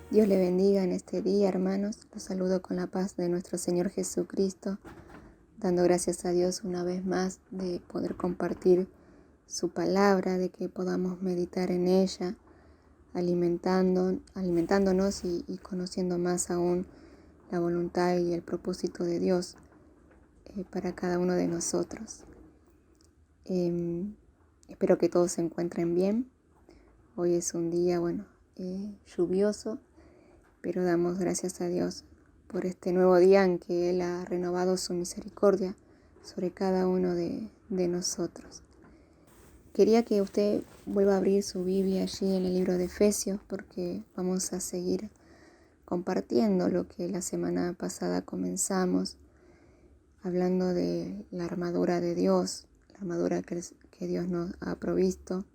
Dios le bendiga en este día, hermanos. Los saludo con la paz de nuestro Señor Jesucristo, dando gracias a Dios una vez más de poder compartir su palabra, de que podamos meditar en ella, alimentándonos y conociendo más aún la voluntad y el propósito de Dios para cada uno de nosotros. Espero que todos se encuentren bien. Hoy es un día, lluvioso, pero damos gracias a Dios por este nuevo día en que Él ha renovado su misericordia sobre cada uno de nosotros. Quería que usted vuelva a abrir su Biblia allí en el libro de Efesios, porque vamos a seguir compartiendo lo que la semana pasada comenzamos, hablando de la armadura de Dios, la armadura que Dios nos ha provisto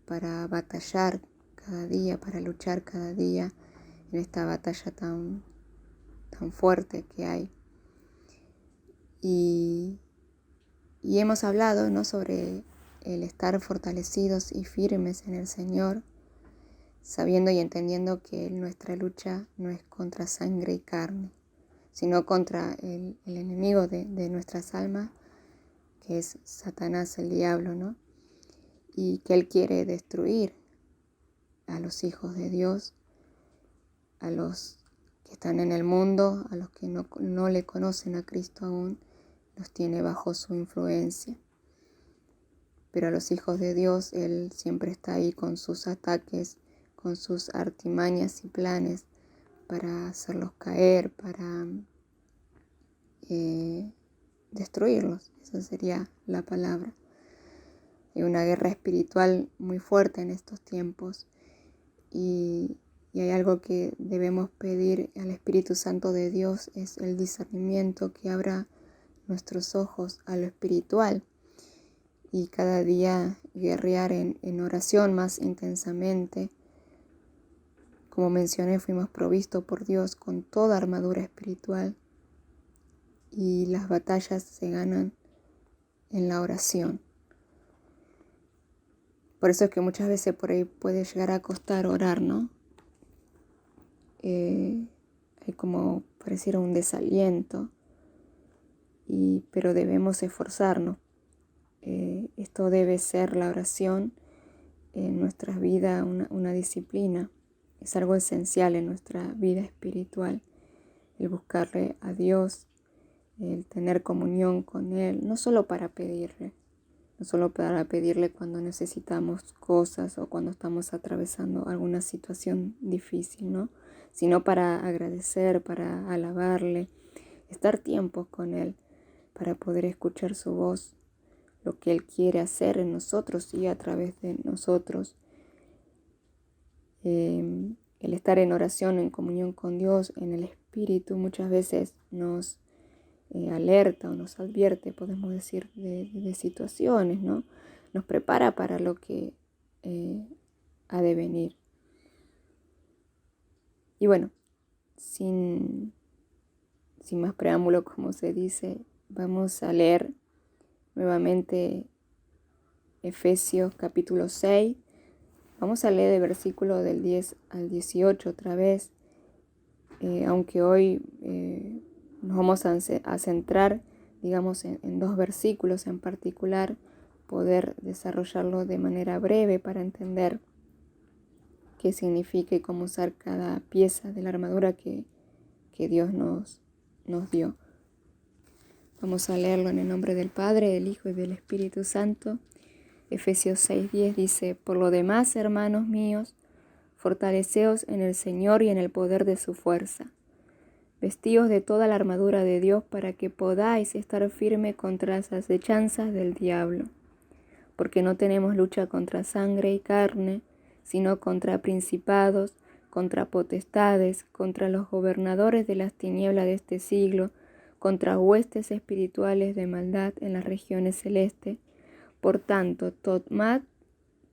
para batallar cada día, para luchar cada día en esta batalla tan fuerte que hay. Y hemos hablado, ¿no?, sobre el estar fortalecidos y firmes en el Señor, sabiendo y entendiendo que nuestra lucha no es contra sangre y carne, sino contra el enemigo de nuestras almas, que es Satanás, el diablo, ¿no? Y que Él quiere destruir a los hijos de Dios, a los que están en el mundo, a los que no le conocen a Cristo aún, los tiene bajo su influencia. Pero a los hijos de Dios, Él siempre está ahí con sus ataques, con sus artimañas y planes para hacerlos caer, para destruirlos. Esa sería la palabra. Hay una guerra espiritual muy fuerte en estos tiempos y hay algo que debemos pedir al Espíritu Santo de Dios, es el discernimiento, que abra nuestros ojos a lo espiritual y cada día guerrear en oración más intensamente. Como mencioné, fuimos provistos por Dios con toda armadura espiritual y las batallas se ganan en la oración. Por eso es que muchas veces por ahí puede llegar a costar orar, ¿no? Hay como pareciera un desaliento, pero debemos esforzarnos. Esto debe ser la oración en nuestras vidas, una disciplina. Es algo esencial en nuestra vida espiritual, el buscarle a Dios, el tener comunión con Él, no solo para pedirle cuando necesitamos cosas o cuando estamos atravesando alguna situación difícil, ¿no?, sino para agradecer, para alabarle, estar tiempos con Él, para poder escuchar su voz, lo que Él quiere hacer en nosotros y a través de nosotros. El estar en oración, en comunión con Dios, en el Espíritu, muchas veces nos alerta o nos advierte, podemos decir, de situaciones, ¿no? Nos prepara para lo que ha de venir. Y bueno, sin más preámbulo, como se dice, vamos a leer nuevamente Efesios capítulo 6. Vamos a leer el versículo del 10 al 18 otra vez, aunque hoy nos vamos a centrar, digamos, en dos versículos en particular, poder desarrollarlo de manera breve para entender qué significa y cómo usar cada pieza de la armadura que Dios nos dio. Vamos a leerlo en el nombre del Padre, del Hijo y del Espíritu Santo. Efesios 6:10 dice: por lo demás, hermanos míos, fortaleceos en el Señor y en el poder de su fuerza. Vestíos de toda la armadura de Dios para que podáis estar firme contra las acechanzas del diablo. Porque no tenemos lucha contra sangre y carne, sino contra principados, contra potestades, contra los gobernadores de las tinieblas de este siglo, contra huestes espirituales de maldad en las regiones celestes. Por tanto, tomad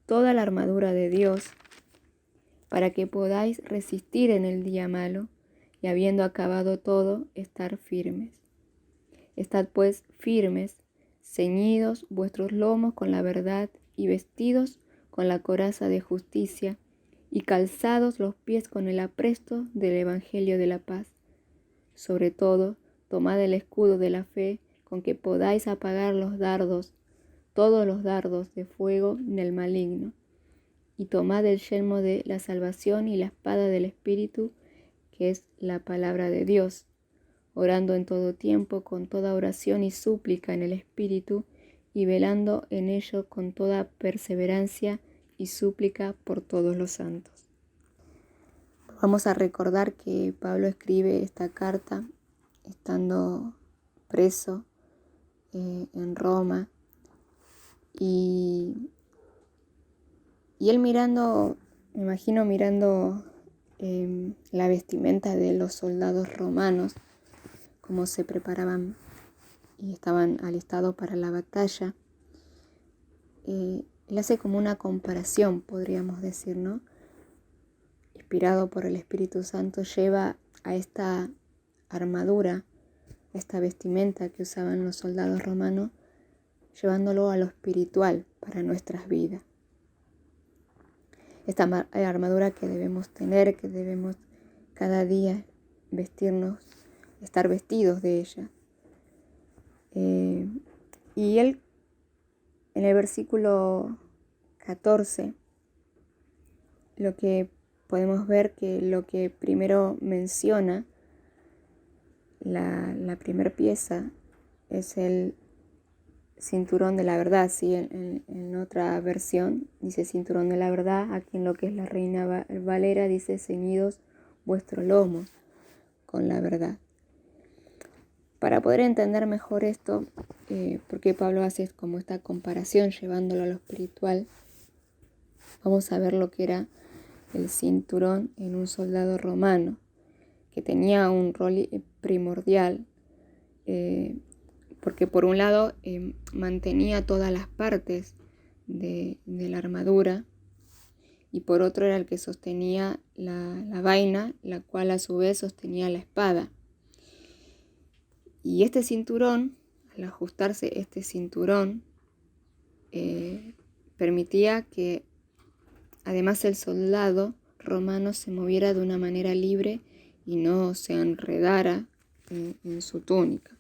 toda la armadura de Dios, para que podáis resistir en el día malo, y habiendo acabado todo, estar firmes. Estad pues firmes, ceñidos vuestros lomos con la verdad, y vestidos con la coraza de justicia, y calzados los pies con el apresto del Evangelio de la paz. Sobre todo, tomad el escudo de la fe, con que podáis apagar todos los dardos de fuego del maligno, y tomad el yelmo de la salvación y la espada del Espíritu, que es la palabra de Dios, orando en todo tiempo con toda oración y súplica en el Espíritu, y velando en ello con toda perseverancia y súplica por todos los santos. Vamos a recordar que Pablo escribe esta carta estando preso en Roma, y él mirando, me imagino mirando la vestimenta de los soldados romanos, cómo se preparaban y estaban alistados para la batalla. Él hace como una comparación, podríamos decir, ¿no? Inspirado por el Espíritu Santo, lleva a esta armadura, a esta vestimenta que usaban los soldados romanos, llevándolo a lo espiritual para nuestras vidas. Esta armadura que debemos tener, que debemos cada día vestirnos, estar vestidos de ella. Y él, en el versículo 14, lo que podemos ver que lo que primero menciona, la primera pieza, es el cinturón de la verdad. ¿Sí? En otra versión dice cinturón de la verdad. Aquí en lo que es la Reina Valera dice ceñidos vuestro lomo con la verdad. Para poder entender mejor esto, porque Pablo hace como esta comparación llevándolo a lo espiritual, vamos a ver lo que era el cinturón en un soldado romano, que tenía un rol primordial, porque por un lado mantenía todas las partes de la armadura, y por otro era el que sostenía la vaina, la cual a su vez sostenía la espada. Y este cinturón, al ajustarse este cinturón, permitía que además el soldado romano se moviera de una manera libre y no se enredara en su túnica.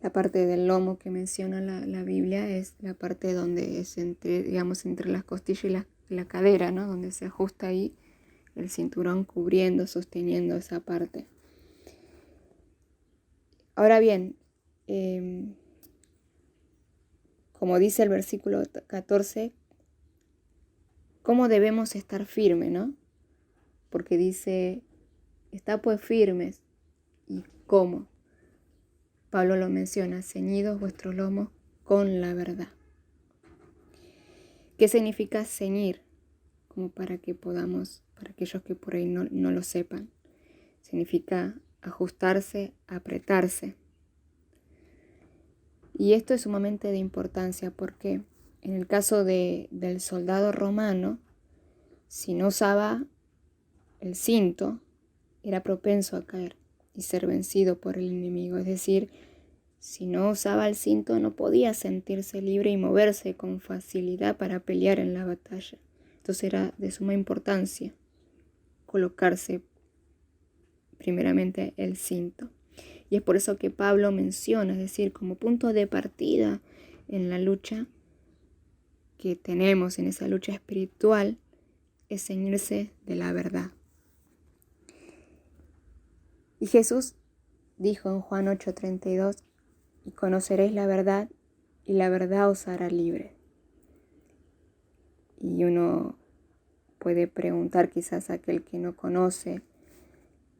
La parte del lomo que menciona la Biblia es la parte donde es entre las costillas y la cadera, ¿no? Donde se ajusta ahí el cinturón cubriendo, sosteniendo esa parte. Ahora bien, como dice el versículo 14, ¿cómo debemos estar firmes, no? Porque dice, está pues firmes. ¿Y cómo? Pablo lo menciona, ceñidos vuestros lomos con la verdad. ¿Qué significa ceñir? Como para aquellos que por ahí no lo sepan. Significa ajustarse, apretarse. Y esto es sumamente de importancia porque en el caso del soldado romano, si no usaba el cinto, era propenso a caer y ser vencido por el enemigo. Es decir, si no usaba el cinto no podía sentirse libre y moverse con facilidad para pelear en la batalla. Entonces era de suma importancia colocarse primeramente el cinto. Y es por eso que Pablo menciona, es decir, como punto de partida en la lucha que tenemos, en esa lucha espiritual, es ceñirse de la verdad. Y Jesús dijo en Juan 8:32, y conoceréis la verdad, y la verdad os hará libre. Y uno puede preguntar quizás a aquel que no conoce,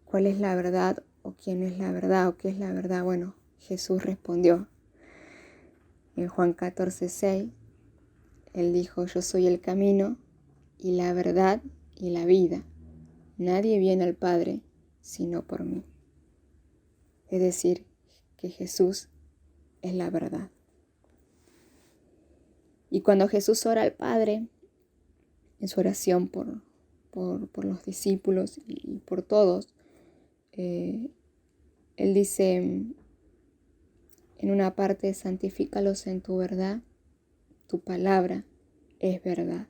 ¿cuál es la verdad? ¿O quién es la verdad? ¿O qué es la verdad? Bueno, Jesús respondió en Juan 14:6, Él dijo, yo soy el camino y la verdad y la vida. Nadie viene al Padre sino por mí. Es decir, que Jesús es la verdad. Y cuando Jesús ora al Padre, en su oración por los discípulos y por todos, Él dice en una parte, santifícalos en tu verdad, tu palabra es verdad.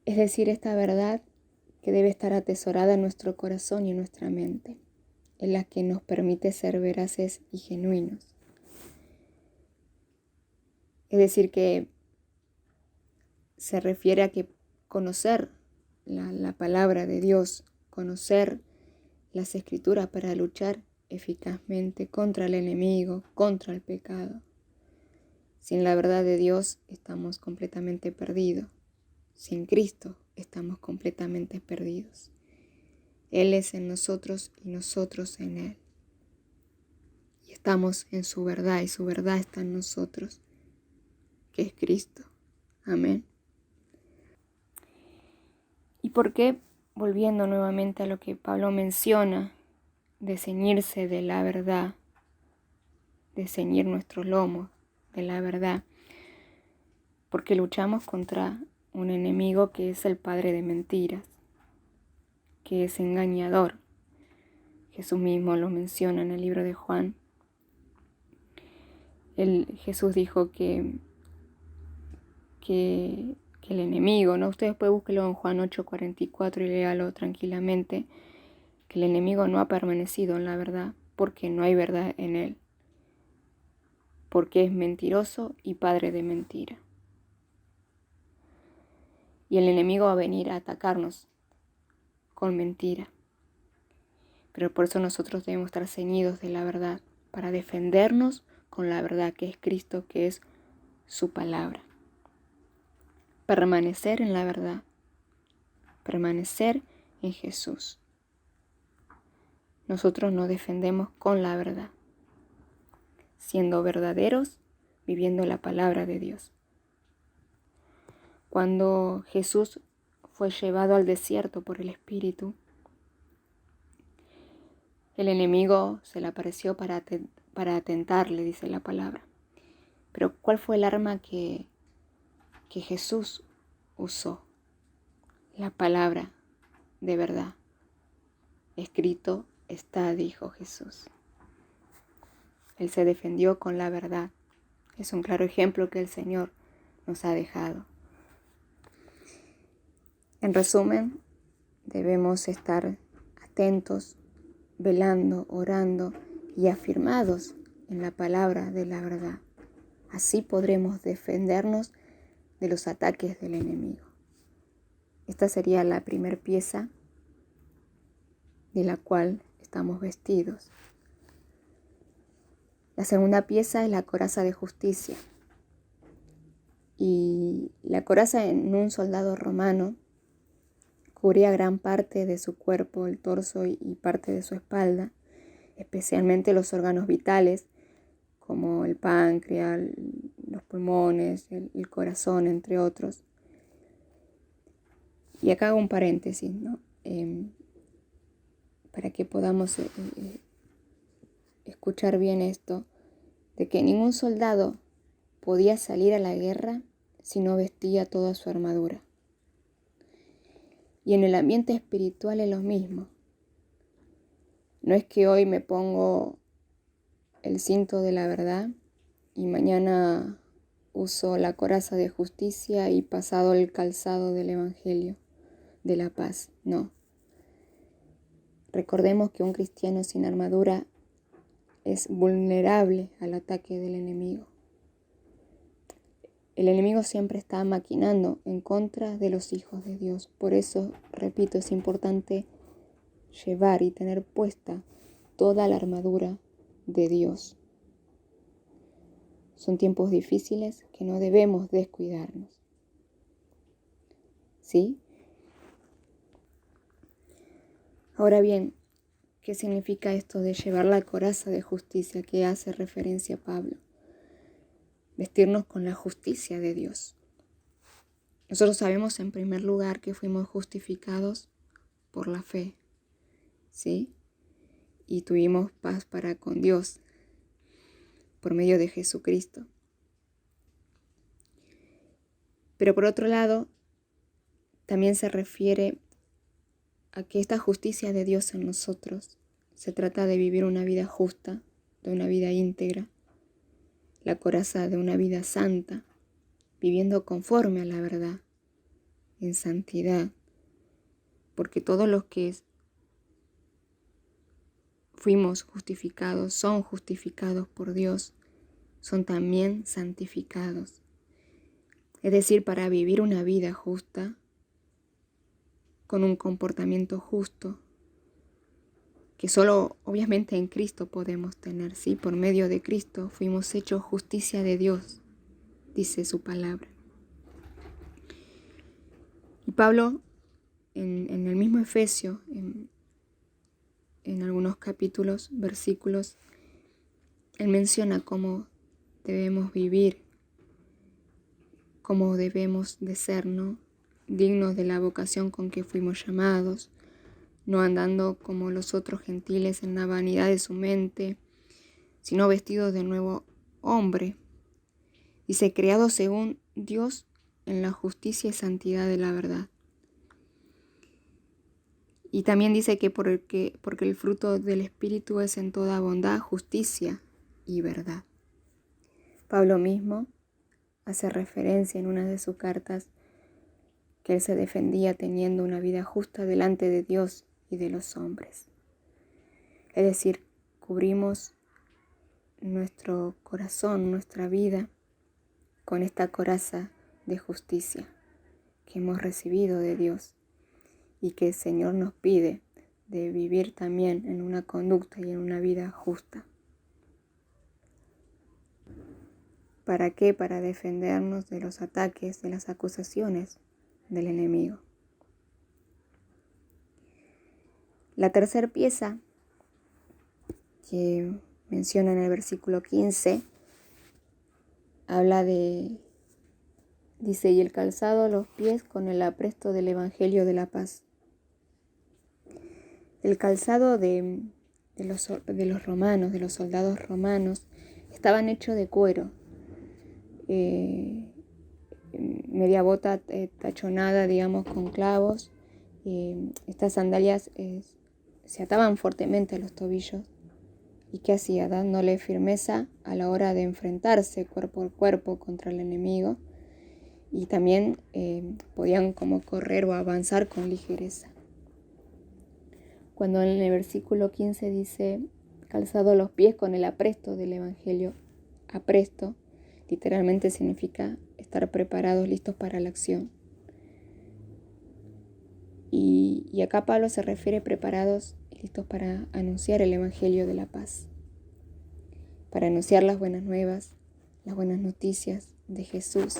Es decir, esta verdad que debe estar atesorada en nuestro corazón y en nuestra mente, en la que nos permite ser veraces y genuinos. Es decir, que se refiere a que conocer la palabra de Dios, conocer las Escrituras para luchar eficazmente contra el enemigo, contra el pecado. Sin la verdad de Dios estamos completamente perdidos. Sin Cristo estamos completamente perdidos. Él es en nosotros y nosotros en Él. Y estamos en su verdad y su verdad está en nosotros, que es Cristo. Amén. ¿Y por qué? Volviendo nuevamente a lo que Pablo menciona, de ceñirse de la verdad, de ceñir nuestros lomos de la verdad, porque luchamos contra un enemigo que es el padre de mentiras, que es engañador. Jesús mismo lo menciona en el libro de Juan. Jesús dijo que el enemigo, ¿no? Ustedes pueden buscarlo en Juan 8:44 y léalo tranquilamente, que el enemigo no ha permanecido en la verdad porque no hay verdad en él, porque es mentiroso y padre de mentira. Y el enemigo va a venir a atacarnos con mentira. Pero por eso nosotros debemos estar ceñidos de la verdad, para defendernos con la verdad que es Cristo, que es su palabra. Permanecer en la verdad, permanecer en Jesús. Nosotros nos defendemos con la verdad, siendo verdaderos, viviendo la palabra de Dios. Cuando Jesús fue llevado al desierto por el Espíritu, el enemigo se le apareció para atentarle, dice la palabra. Pero ¿cuál fue el arma que Jesús usó? La palabra de verdad. Escrito está, dijo Jesús. Él se defendió con la verdad. Es un claro ejemplo que el Señor nos ha dejado. En resumen, debemos estar atentos, velando, orando y afirmados en la palabra de la verdad. Así podremos defendernos de los ataques del enemigo. Esta sería la primera pieza de la cual estamos vestidos. La segunda pieza es la coraza de justicia. Y la coraza en un soldado romano cubría gran parte de su cuerpo, el torso y parte de su espalda, especialmente los órganos vitales, como el páncreas, los pulmones, el corazón, entre otros. Y acá hago un paréntesis, ¿no? Para que podamos escuchar bien esto, de que ningún soldado podía salir a la guerra si no vestía toda su armadura. Y en el ambiente espiritual es lo mismo. No es que hoy me pongo el cinto de la verdad y mañana uso la coraza de justicia y pasado el calzado del evangelio de la paz. No. Recordemos que un cristiano sin armadura es vulnerable al ataque del enemigo. El enemigo siempre está maquinando en contra de los hijos de Dios. Por eso, repito, es importante llevar y tener puesta toda la armadura de Dios. Son tiempos difíciles que no debemos descuidarnos. ¿Sí? Ahora bien, ¿qué significa esto de llevar la coraza de justicia que hace referencia a Pablo? Vestirnos con la justicia de Dios. Nosotros sabemos en primer lugar que fuimos justificados por la fe, ¿sí? Y tuvimos paz para con Dios por medio de Jesucristo. Pero por otro lado, también se refiere a que esta justicia de Dios en nosotros se trata de vivir una vida justa, de una vida íntegra, la coraza de una vida santa, viviendo conforme a la verdad, en santidad, porque todos los que fuimos justificados, son justificados por Dios, son también santificados. Es decir, para vivir una vida justa, con un comportamiento justo, que solo obviamente en Cristo podemos tener, ¿sí? Por medio de Cristo fuimos hechos justicia de Dios, dice su palabra. Y Pablo, en el mismo Efesios, en algunos capítulos, versículos, él menciona cómo debemos vivir, cómo debemos de ser, ¿no? Dignos de la vocación con que fuimos llamados, no andando como los otros gentiles en la vanidad de su mente, sino vestidos de nuevo hombre. Dice, creado según Dios en la justicia y santidad de la verdad. Y también dice que porque el fruto del Espíritu es en toda bondad, justicia y verdad. Pablo mismo hace referencia en una de sus cartas que él se defendía teniendo una vida justa delante de Dios y de los hombres. Es decir, cubrimos nuestro corazón, nuestra vida, con esta coraza de justicia que hemos recibido de Dios y que el Señor nos pide de vivir también en una conducta y en una vida justa. ¿Para qué? Para defendernos de los ataques, de las acusaciones del enemigo. La tercera pieza que menciona en el versículo 15 habla dice, y el calzado a los pies con el apresto del Evangelio de la paz. El calzado de los romanos, de los soldados romanos, estaban hechos de cuero, media bota tachonada, digamos, con clavos. Estas sandalias se ataban fuertemente a los tobillos. ¿Y qué hacía? Dándole firmeza a la hora de enfrentarse cuerpo a cuerpo contra el enemigo. Y también podían como correr o avanzar con ligereza. Cuando en el versículo 15 dice, calzado los pies con el apresto del Evangelio, apresto, literalmente significa estar preparados, listos para la acción. Y acá Pablo se refiere preparados y listos para anunciar el Evangelio de la paz, para anunciar las buenas nuevas, las buenas noticias de Jesús,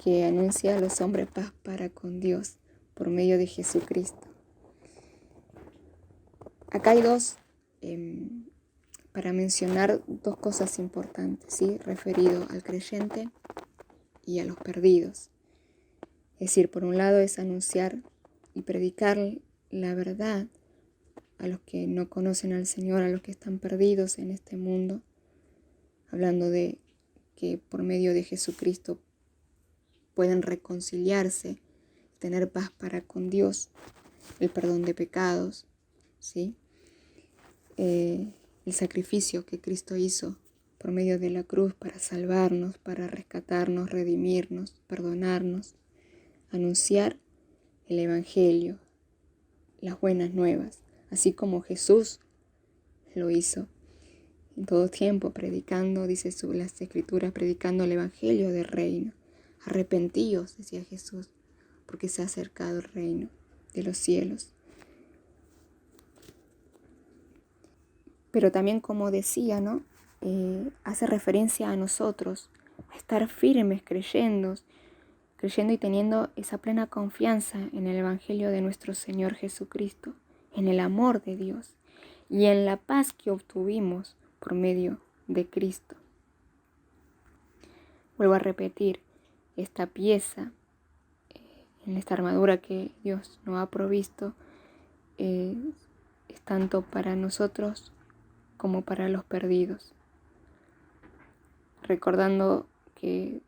que anuncia a los hombres paz para con Dios por medio de Jesucristo. Acá hay para mencionar dos cosas importantes, ¿sí? Referido al creyente y a los perdidos. Es decir, por un lado es anunciar y predicar la verdad a los que no conocen al Señor, a los que están perdidos en este mundo, hablando de que por medio de Jesucristo pueden reconciliarse, tener paz para con Dios, el perdón de pecados, ¿sí? El sacrificio que Cristo hizo por medio de la cruz para salvarnos, para rescatarnos, redimirnos, perdonarnos, anunciar el Evangelio, las buenas nuevas, así como Jesús lo hizo en todo tiempo, predicando, dice las Escrituras, predicando el Evangelio del reino. Arrepentíos, decía Jesús, porque se ha acercado el reino de los cielos. Pero también, como decía, ¿no? Hace referencia a nosotros, a estar firmes, creyendo y teniendo esa plena confianza en el Evangelio de nuestro Señor Jesucristo, en el amor de Dios y en la paz que obtuvimos por medio de Cristo. Vuelvo a repetir, esta pieza, en esta armadura que Dios nos ha provisto, es tanto para nosotros como para los perdidos. Recordando que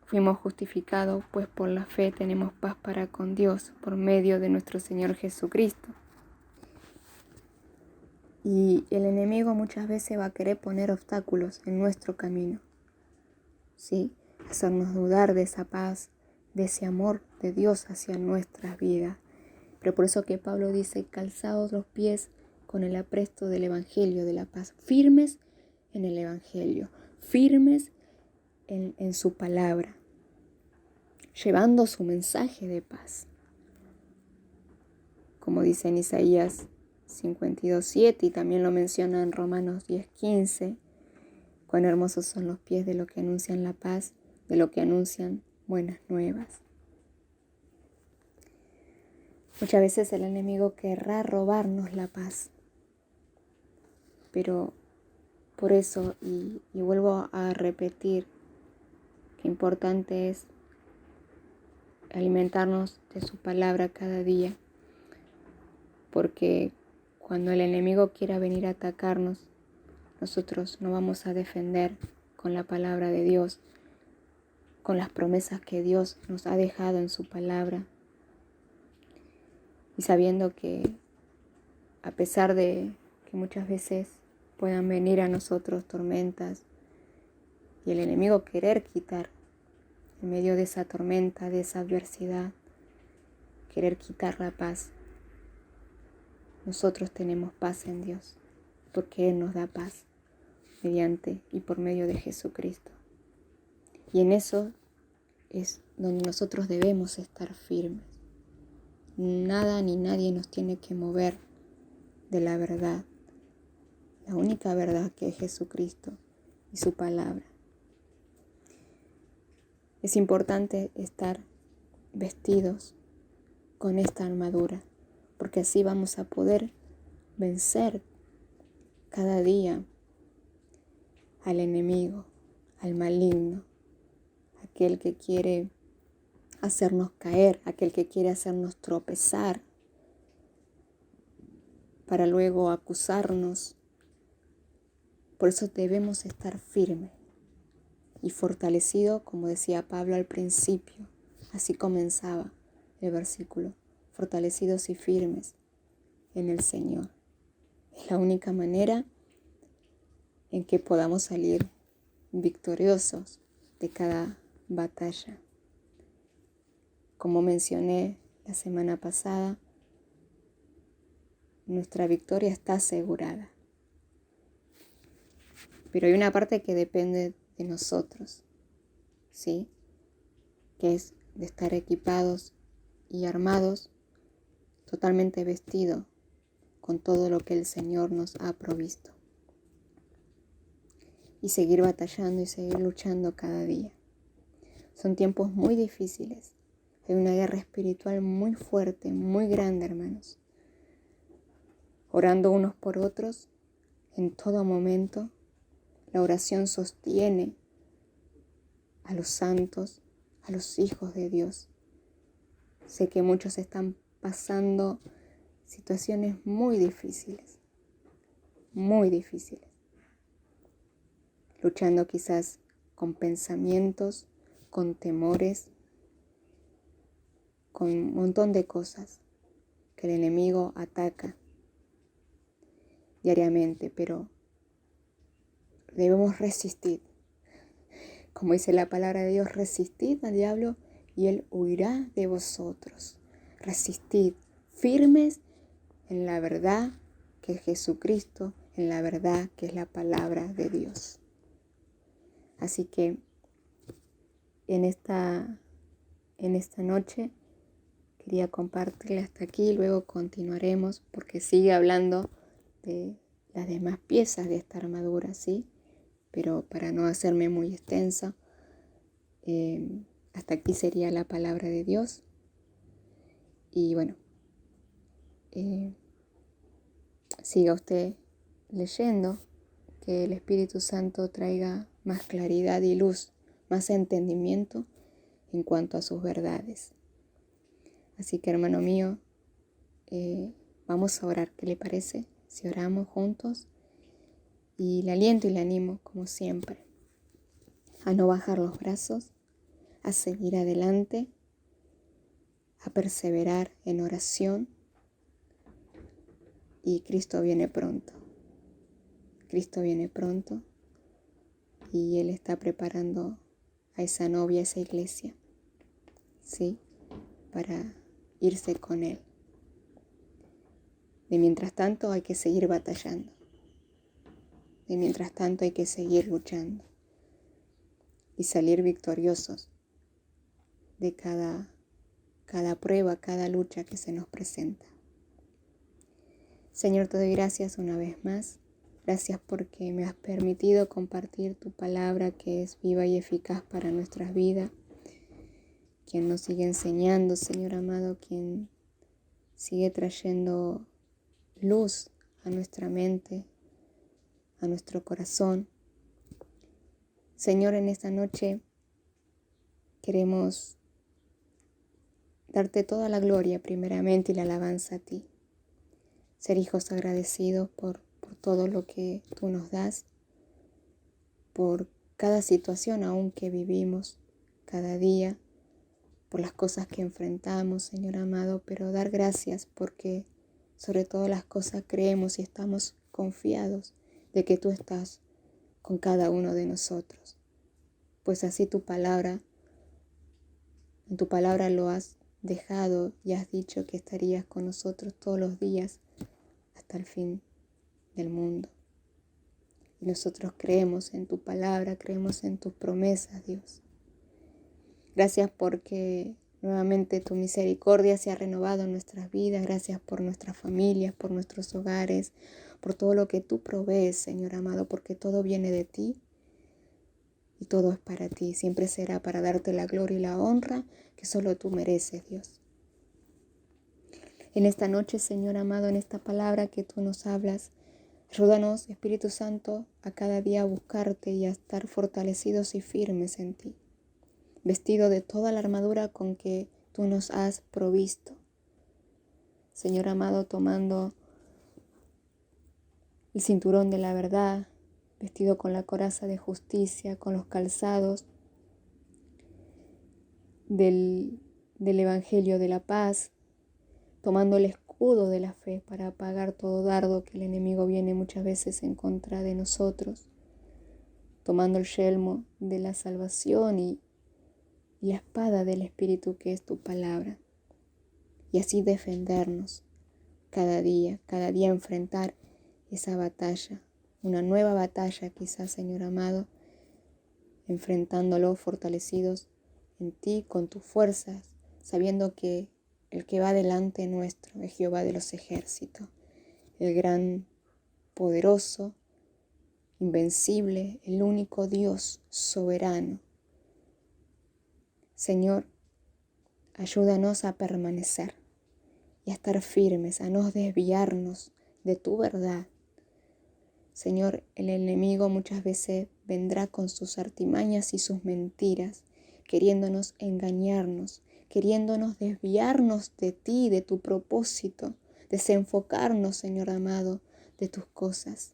fuimos justificados, pues por la fe tenemos paz para con Dios por medio de nuestro Señor Jesucristo. Y el enemigo muchas veces va a querer poner obstáculos en nuestro camino, ¿sí? Hacernos dudar de esa paz, de ese amor de Dios hacia nuestras vidas. Pero por eso que Pablo dice, calzados los pies con el apresto del Evangelio de la paz, firmes en el Evangelio, firmes en su palabra, llevando su mensaje de paz. Como dice en Isaías 52:7 y también lo menciona en Romanos 10:15, cuán hermosos son los pies de los que anuncian la paz, de los que anuncian buenas nuevas. Muchas veces el enemigo querrá robarnos la paz, pero por eso, y vuelvo a repetir, que importante es alimentarnos de su palabra cada día, porque cuando el enemigo quiera venir a atacarnos, nosotros no vamos a defender con la palabra de Dios, con las promesas que Dios nos ha dejado en su palabra, y sabiendo que a pesar de que muchas veces puedan venir a nosotros tormentas y el enemigo querer quitar en medio de esa tormenta, de esa adversidad, querer quitar la paz, nosotros tenemos paz en Dios, porque Él nos da paz mediante y por medio de Jesucristo. Y en eso es donde nosotros debemos estar firmes. Nada ni nadie nos tiene que mover de la verdad, la única verdad que es Jesucristo y su palabra. Es importante estar vestidos con esta armadura, porque así vamos a poder vencer cada día al enemigo, al maligno, aquel que quiere hacernos caer, aquel que quiere hacernos tropezar, para luego acusarnos. Por eso debemos estar firmes y fortalecidos, como decía Pablo al principio, así comenzaba el versículo, fortalecidos y firmes en el Señor. Es la única manera en que podamos salir victoriosos de cada batalla. Como mencioné la semana pasada, nuestra victoria está asegurada. Pero hay una parte que depende de nosotros, ¿sí? Que es de estar equipados y armados, totalmente vestidos con todo lo que el Señor nos ha provisto. Y seguir batallando y seguir luchando cada día. Son tiempos muy difíciles. Hay una guerra espiritual muy fuerte, muy grande, hermanos. Orando unos por otros en todo momento. La oración sostiene a los santos, a los hijos de Dios. Sé que muchos están pasando situaciones muy difíciles, luchando quizás con pensamientos, con temores, con un montón de cosas que el enemigo ataca diariamente, pero debemos resistir. Como dice la palabra de Dios, resistid al diablo y él huirá de vosotros. Resistid firmes en la verdad que es Jesucristo, en la verdad que es la palabra de Dios. Así que en esta noche quería compartirle hasta aquí, luego continuaremos porque sigue hablando de las demás piezas de esta armadura, ¿sí? Pero para no hacerme muy extensa, hasta aquí sería la palabra de Dios. Y bueno, siga usted leyendo, que el Espíritu Santo traiga más claridad y luz, más entendimiento en cuanto a sus verdades. Así que, hermano mío, vamos a orar. ¿Qué le parece? Si oramos juntos, y le aliento y le animo, como siempre, a no bajar los brazos, a seguir adelante, a perseverar en oración, y Cristo viene pronto. Cristo viene pronto y Él está preparando a esa novia, a esa iglesia. ¿sí? Para irse con Él. De mientras tanto hay que seguir batallando. De mientras tanto hay que seguir luchando y salir victoriosos de cada prueba, cada lucha que se nos presenta. Señor, te doy gracias una vez más. Gracias porque me has permitido compartir tu palabra que es viva y eficaz para nuestras vidas. Quien nos sigue enseñando, Señor amado, quien sigue trayendo luz a nuestra mente, a nuestro corazón. Señor, en esta noche queremos darte toda la gloria primeramente y la alabanza a ti. Ser hijos agradecidos por todo lo que tú nos das, por cada situación aún que vivimos cada día, por las cosas que enfrentamos, Señor amado, pero dar gracias porque sobre todas las cosas creemos y estamos confiados de que tú estás con cada uno de nosotros. Pues así en tu palabra lo has dejado y has dicho que estarías con nosotros todos los días hasta el fin del mundo. Y nosotros creemos en tu palabra, creemos en tus promesas, Dios. Gracias porque nuevamente tu misericordia se ha renovado en nuestras vidas. Gracias por nuestras familias, por nuestros hogares, por todo lo que tú provees, Señor amado, porque todo viene de ti y todo es para ti. Siempre será para darte la gloria y la honra que solo tú mereces, Dios. En esta noche, Señor amado, en esta palabra que tú nos hablas, ayúdanos, Espíritu Santo, a cada día a buscarte y a estar fortalecidos y firmes en ti, vestido de toda la armadura con que tú nos has provisto. Señor amado, tomando el cinturón de la verdad, vestido con la coraza de justicia, con los calzados del Evangelio de la paz, tomando el escudo de la fe para apagar todo dardo que el enemigo viene muchas veces en contra de nosotros, tomando el yelmo de la salvación y la espada del Espíritu que es tu palabra, y así defendernos cada día enfrentar esa batalla, una nueva batalla quizás, Señor amado, enfrentándolo fortalecidos en ti, con tus fuerzas, sabiendo que el que va delante nuestro es Jehová de los ejércitos, el gran, poderoso, invencible, el único Dios soberano. Señor, ayúdanos a permanecer y a estar firmes, a no desviarnos de tu verdad. Señor, el enemigo muchas veces vendrá con sus artimañas y sus mentiras, queriéndonos engañarnos, queriéndonos desviarnos de ti, de tu propósito, desenfocarnos, Señor amado, de tus cosas,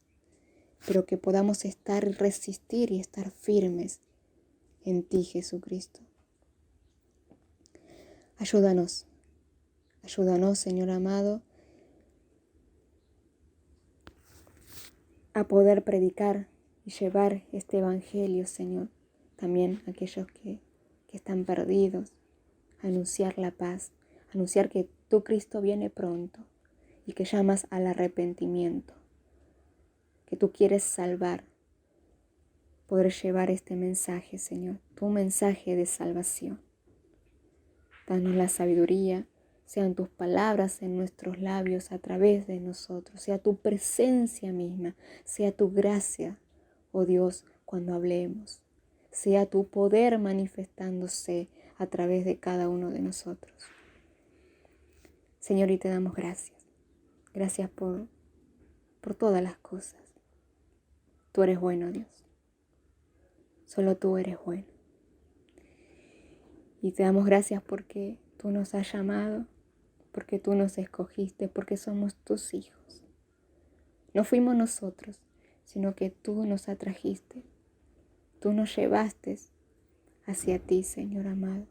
pero que podamos estar y resistir y estar firmes en ti, Jesucristo. Ayúdanos, Señor amado, a poder predicar y llevar este evangelio, Señor, también a aquellos que están perdidos, a anunciar la paz, a anunciar que tu Cristo viene pronto y que llamas al arrepentimiento, que tú quieres salvar, poder llevar este mensaje, Señor, tu mensaje de salvación. Danos la sabiduría, sean tus palabras en nuestros labios a través de nosotros, sea tu presencia misma, sea tu gracia, oh Dios, cuando hablemos, sea tu poder manifestándose a través de cada uno de nosotros. Señor, y te damos gracias. Gracias por todas las cosas. Tú eres bueno, Dios. Solo tú eres bueno. Y te damos gracias porque tú nos has llamado, porque tú nos escogiste, porque somos tus hijos. No fuimos nosotros, sino que tú nos atrajiste. Tú nos llevaste hacia ti, Señor amado.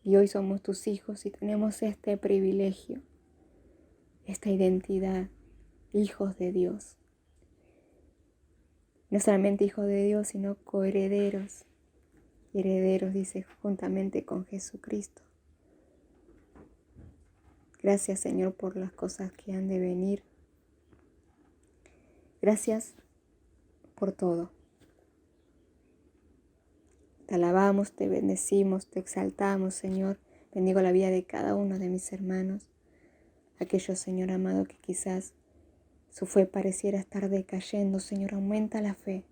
Y hoy somos tus hijos y tenemos este privilegio, esta identidad, hijos de Dios. No solamente hijos de Dios, sino coherederos y herederos, dice, juntamente con Jesucristo. Gracias, Señor, por las cosas que han de venir. Gracias por todo. Te alabamos, te bendecimos, te exaltamos, Señor. Bendigo la vida de cada uno de mis hermanos. Aquellos, Señor amado, que quizás su fe pareciera estar decayendo. Señor, aumenta la fe.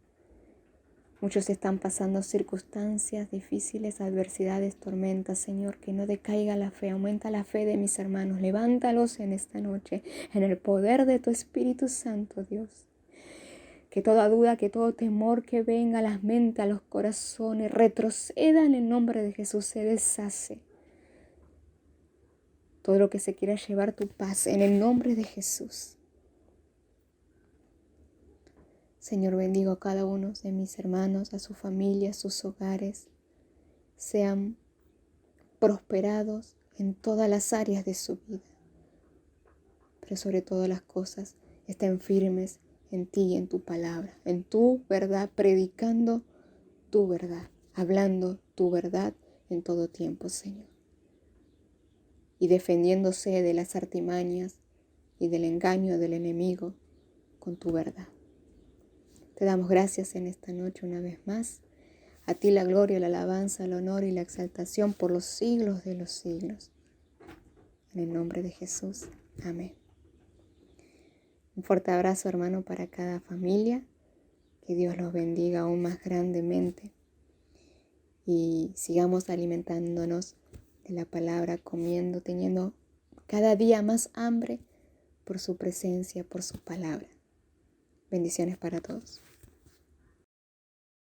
Muchos están pasando circunstancias difíciles, adversidades, tormentas. Señor, que no decaiga la fe. Aumenta la fe de mis hermanos. Levántalos en esta noche en el poder de tu Espíritu Santo, Dios. Que toda duda, que todo temor que venga a las mentes, a los corazones, retroceda en el nombre de Jesús, se deshace. Todo lo que se quiera llevar tu paz en el nombre de Jesús. Señor, bendigo a cada uno de mis hermanos, a su familia, a sus hogares. Sean prosperados en todas las áreas de su vida. Pero sobre todas las cosas, estén firmes en ti y en tu palabra, en tu verdad, predicando tu verdad, hablando tu verdad en todo tiempo, Señor. Y defendiéndose de las artimañas y del engaño del enemigo con tu verdad. Te damos gracias en esta noche una vez más. A ti la gloria, la alabanza, el honor y la exaltación por los siglos de los siglos. En el nombre de Jesús. Amén. Un fuerte abrazo, hermano, para cada familia. Que Dios los bendiga aún más grandemente. Y sigamos alimentándonos de la palabra, comiendo, teniendo cada día más hambre por su presencia, por su palabra. Bendiciones para todos.